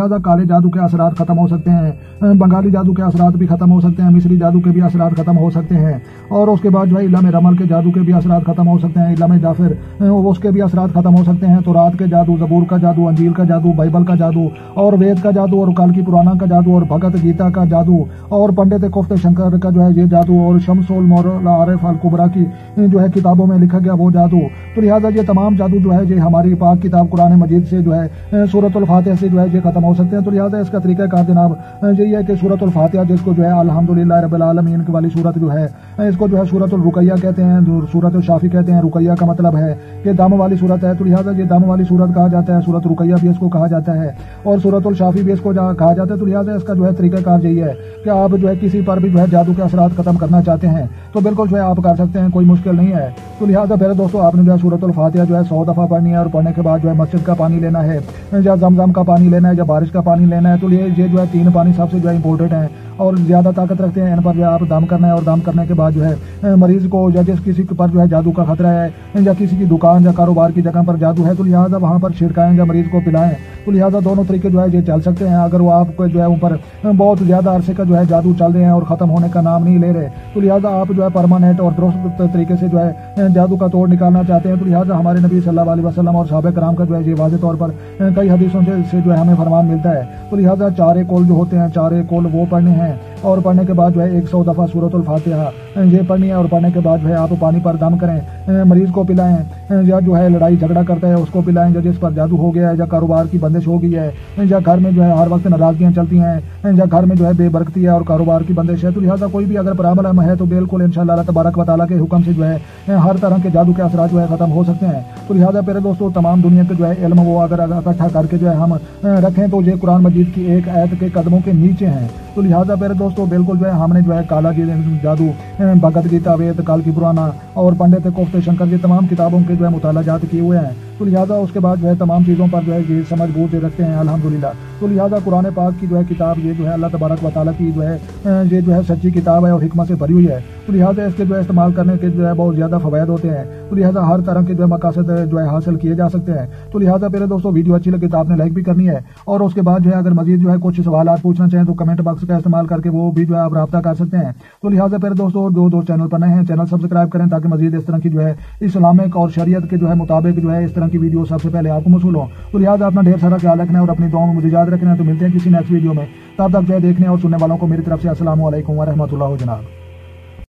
लिहाजा काले जादू के असरात खत्म हो सकते हैं, बंगाली जादू के असरात भी खत्म हो सकते हैं, मिस्री जादू के भी असरात खत्म हो सकते हैं, और उसके बाद जो है इल्लाम रमल के जादू के भी असरात खत्म हो सकते हैं, इल्लाम जाफिर उसके भी असरात खत्म हो सकते हैं, तौरात के जादू, जबूर का जादू, अंजील का जादू, बाइबल का जादू और वेद का जादू और काल की पुराना का जादू और भगत गीता का जादू और पंडित कोफ्ते शंकर का जो है ये जादू और शमसुल आरिफ अल कुबरा की जो है किताबों में लिखा गया वो जादू। तो लिहाजा ये तमाम जादू जो है ये हमारी पाक किताब कुरान मजीद से जो है सूरतुल फातिहा से जो है ये खत्म हो सकते हैं। तो लिहाजा इसका तरीका कार जनाब यही है कि सूरतुल फातिहा जिसको जो है अल्हम्दुलिल्लाह रब्बिल आलमीन वाली सूरत जो है इसको जो है सूरतुल रुकैया कहते हैं, सूरतुल शाफी कहते हैं। रुकैया का मतलब है कि दम वाली सूरत है, तो लिहाजा ये दम वाली सूरत कहा जाता है, सूरत रुकैया भी इसको कहा जाता है और सूरतुल शाफी भी इसको कहा जाता है। तो लिहाजा इसका जो है तरीका कार यही है कि आप जो है किसी पर भी जो है जादू के असरात खत्म करना चाहते हैं तो बिल्कुल जो है आप कर सकते हैं, कोई मुश्किल नहीं है। तो लिहाजा पहले दोस्तों आपने जो है सूरतुल फातिहा जो है 100 दफा पढ़नी है और पढ़ने के बाद जो है मस्जिद का पानी लेना है या जमजम का पानी लेना है या बारिश का पानी लेना है। तो ये जो है 3 पानी सबसे जो है इंपॉर्टेंट है और ज्यादा ताकत रखते हैं, इन पर जो है आप दम करना है और दम करने के बाद जो है मरीज को या जिस किसी पर जो है जादू का खतरा है या किसी की दुकान या कारोबार की जगह पर जादू है तो लिहाजा वहां पर छिड़काएं या मरीज को पिलाएं। तो लिहाजा दोनों तरीके जो है ये चल सकते हैं। अगर वो आपको जो है ऊपर बहुत ज्यादा अरसे का जो है जादू चल रहे हैं और खत्म होने का नाम नहीं ले रहे तो लिहाजा आप जो है परमानेंट और दुरुस्त तरीके से जो है जादू का तोड़ निकालना चाहते हैं तो लिहाजा हमारे नबी सल्लल्लाहु अलैहि वसल्लम और सहाबा कराम का जो है ये वाज़ेह तौर पर कई हदीसों से जो है हमें फरमान मिलता है। तो लिहाजा 4 कौल जो होते हैं 4 कौल वो पढ़ने हैं और पढ़ने के बाद जो है 100 दफा सूरतुल फातिहा ये पढ़नी है और पढ़ने के बाद जो है आप पानी पर दम करें, मरीज को पिलाएं या जो है लड़ाई झगड़ा करता है उसको पिलाएं या जिस पर जादू हो गया है या कारोबार की बंदिश हो गई है या घर में जो है हर वक्त नाराजगियां चलती हैं या घर में जो है बेबरकती है और कारोबार की बंदिश है। तो लिहाजा कोई भी अगर प्रॉब्लम है तो बिल्कुल इंशाअल्लाह अल्लाह तबारक व तआला के हुक्म से जो है हर तरह के जादू के असरात जो है खत्म हो सकते हैं। तो लिहाजा प्यारे दोस्तों तमाम दुनिया के जो है इल्म वो अगर इकट्ठा करके जो है हम रखें तो ये कुरान मजीद की एक आयत के कदमों के नीचे हैं। तो लिहाजा प्यारे दोस्तों बिल्कुल जो है हमने जो है काला जादू, भगत गीता, वेद, काल की पुराना और पंडित कोफ्ते शंकर ये तमाम किताबों के जो है मुतालाजात किए हुए हैं। तो लिहाजा उसके बाद जो है तमाम चीज़ों पर जो है ये समझ बूझ रखते हैं अल्हम्दुलिल्लाह। तो लिहाजा कुरान पाक की जो है किताब ये जो है अल्लाह तबारक व तआला की जो है ये जो है सच्ची किताब है और हिकमत से भरी हुई है। तो लिहाजा इसके जो है इस्तेमाल करने के जो है बहुत ज़्यादा फ़वाइद होते हैं। तो लिहाजा हर तरह के जो है मकासद जो है हासिल किए जा सकते हैं। तो लिहाजा मेरे दोस्तों वीडियो अच्छी लगे तो आपने लाइक भी करनी है और उसके बाद जो है अगर मजीद जो है कुछ सवाल आप पूछना चाहें तो कमेंट बॉक्स का इस्तेमाल करके वो भी जो है आप रब्ता कर सकते हैं। तो लिहाजा मेरे दोस्तों जो चैनल पर नए हैं चैनल सब्सक्राइब करें ताकि मजीद इस तरह की जो है इस्लामिक और शरीयत के जो है मुताबिक जो है इस तरह की वीडियो सबसे पहले आपको मौसूल हो। तो लिहाजा अपना ढेर सारा ख्याल रखना है और अपनी दुआओं में मुझे याद रखना है। तो मिलते हैं किसी नेक्स्ट वीडियो में, तब तक जो है देखने और सुनने वालों को मेरी तरफ से अस्सलाम वालेकुम व रहमतुल्लाह जनाब।